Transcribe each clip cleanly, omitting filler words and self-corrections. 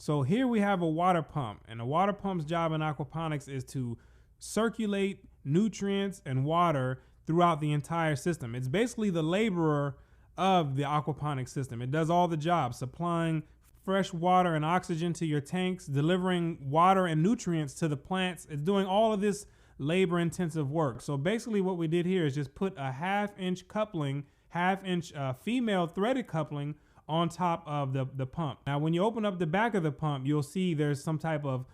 So here we have a water pump, and a water pump's job in aquaponics is to circulate nutrients and water throughout the entire system. It's basically the laborer of the aquaponics system. It does all the jobs, supplying fresh water and oxygen to your tanks, delivering water and nutrients to the plants. It's doing all of this labor intensive work. So basically what we did here is just put a half-inch coupling, half-inch female threaded coupling on top of the pump. Now, when you open up the back of the pump, you'll see there's some type of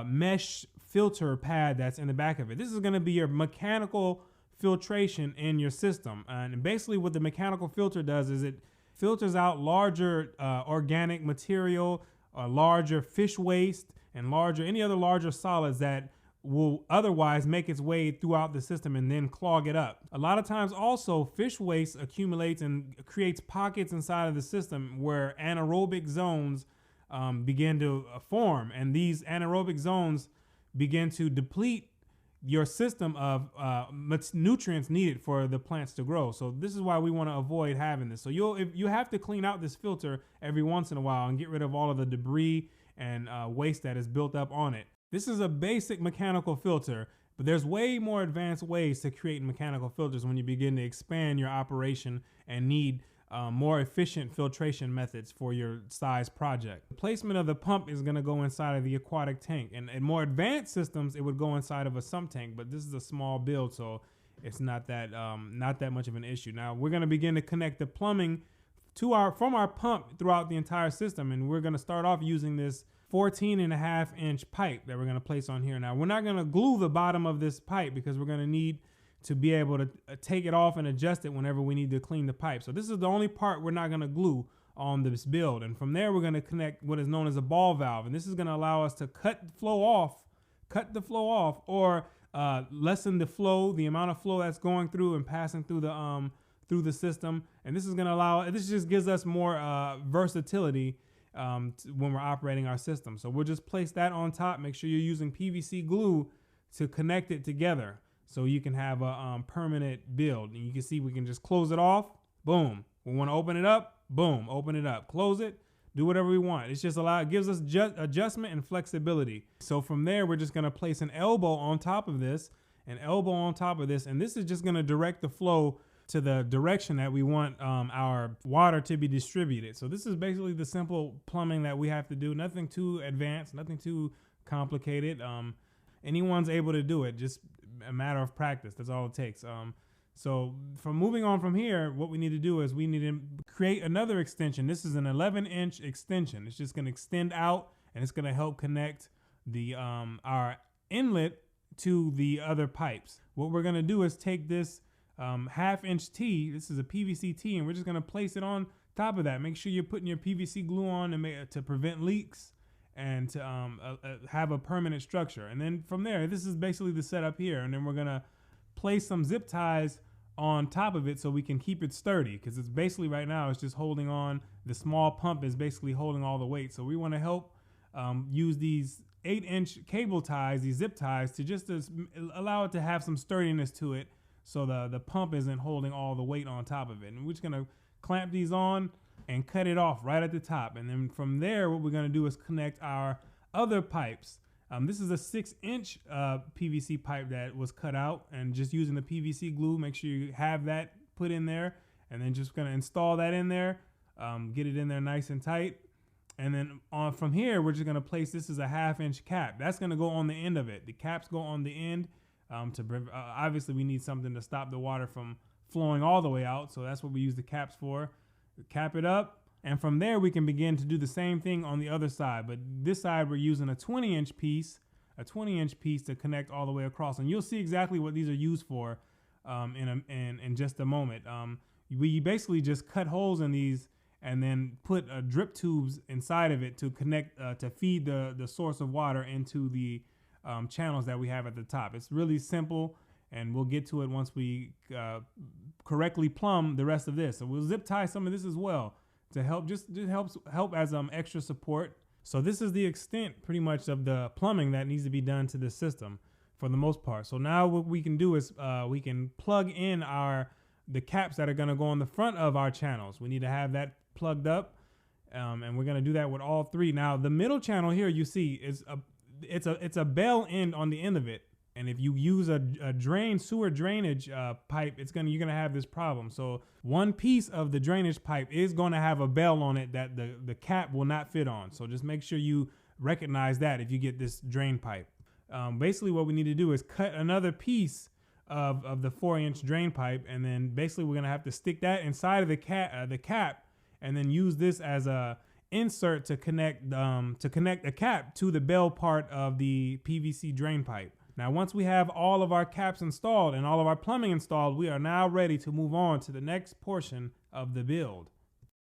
mesh filter pad that's in the back of it. This is going to be your mechanical filtration in your system. And basically what the mechanical filter does is it filters out larger organic material, larger fish waste, and any other larger solids that will otherwise make its way throughout the system and then clog it up. A lot of times also fish waste accumulates and creates pockets inside of the system where anaerobic zones begin to form, and these anaerobic zones begin to deplete your system of nutrients needed for the plants to grow. So this is why we want to avoid having this. So you have to clean out this filter every once in a while and get rid of all of the debris and waste that is built up on it. This is a basic mechanical filter, but there's way more advanced ways to create mechanical filters when you begin to expand your operation and need more efficient filtration methods for your size project. The placement of the pump is going to go inside of the aquatic tank, and in more advanced systems it would go inside of a sump tank, but this is a small build, so it's not that much of an issue. Now we're going to begin to connect the plumbing from our pump throughout the entire system, and we're going to start off using this 14.5-inch pipe that we're going to place on here. Now we're not going to glue the bottom of this pipe because we're going to need to be able to take it off and adjust it whenever we need to clean the pipe. So this is the only part we're not going to glue on this build. And from there, we're going to connect what is known as a ball valve. And this is going to allow us to cut the flow off, or lessen the amount of flow that's going through and passing through the system. And this is going to this just gives us more versatility when we're operating our system. So we'll just place that on top. Make sure you're using PVC glue to connect it together, so you can have a permanent build. And you can see we can just close it off. Boom. We want to open it up. Boom. Open it up. Close it. Do whatever we want. It's just it gives us adjustment and flexibility. So from there, we're just going to place an elbow on top of this, and this is just going to direct the flow to the direction that we want our water to be distributed. So this is basically the simple plumbing that we have to do. Nothing too advanced, nothing too complicated. Anyone's able to do it. Just a matter of practice. That's all it takes. So moving on from here, what we need to do is we need to create another extension. This is an 11-inch extension. It's just going to extend out, and it's going to help connect the our inlet to the other pipes. What we're going to do is take this half-inch T. This is a PVC T, and we're just going to place it on top of that. Make sure you're putting your PVC glue on to prevent leaks and to have a permanent structure. And then from there, this is basically the setup here. And then we're gonna place some zip ties on top of it so we can keep it sturdy, because it's basically right now it's just holding on. The small pump is basically holding all the weight. So we want to help use these 8-inch cable ties, these zip ties, to allow it to have some sturdiness to it, so the pump isn't holding all the weight on top of it. And we're just gonna clamp these on and cut it off right at the top. And then from there, what we're gonna do is connect our other pipes. This is a 6-inch PVC pipe that was cut out, and just using the PVC glue, make sure you have that put in there, and then just gonna install that in there, get it in there nice and tight. And then from here, we're just gonna place, this is a 1/2-inch cap. That's gonna go on the end of it. The caps go on the end. Obviously we need something to stop the water from flowing all the way out, so that's what we use the caps for. Cap it up, and from there we can begin to do the same thing on the other side. But this side we're using a 20-inch piece to connect all the way across, and you'll see exactly what these are used for in just a moment. We basically just cut holes in these and then put drip tubes inside of it to connect to feed the source of water into the channels that we have at the top. It's really simple, and we'll get to it once we correctly plumb the rest of this. So we'll zip tie some of this as well to help, help as extra support. So this is the extent pretty much of the plumbing that needs to be done to this system for the most part. So now what we can do is we can plug in the caps that are going to go on the front of our channels. We need to have that plugged up, And we're gonna do that with all three. Now the middle channel here, you see, is it's a bell end on the end of it. And if you use a sewer drainage pipe, you're gonna have this problem. So one piece of the drainage pipe is gonna have a bell on it that the cap will not fit on. So just make sure you recognize that if you get this drain pipe. Basically what we need to do is cut another piece of the 4-inch drain pipe, and then basically we're gonna have to stick that inside of the cap, and then use this as a insert to connect the cap to the bell part of the PVC drain pipe. Now, once we have all of our caps installed and all of our plumbing installed, we are now ready to move on to the next portion of the build.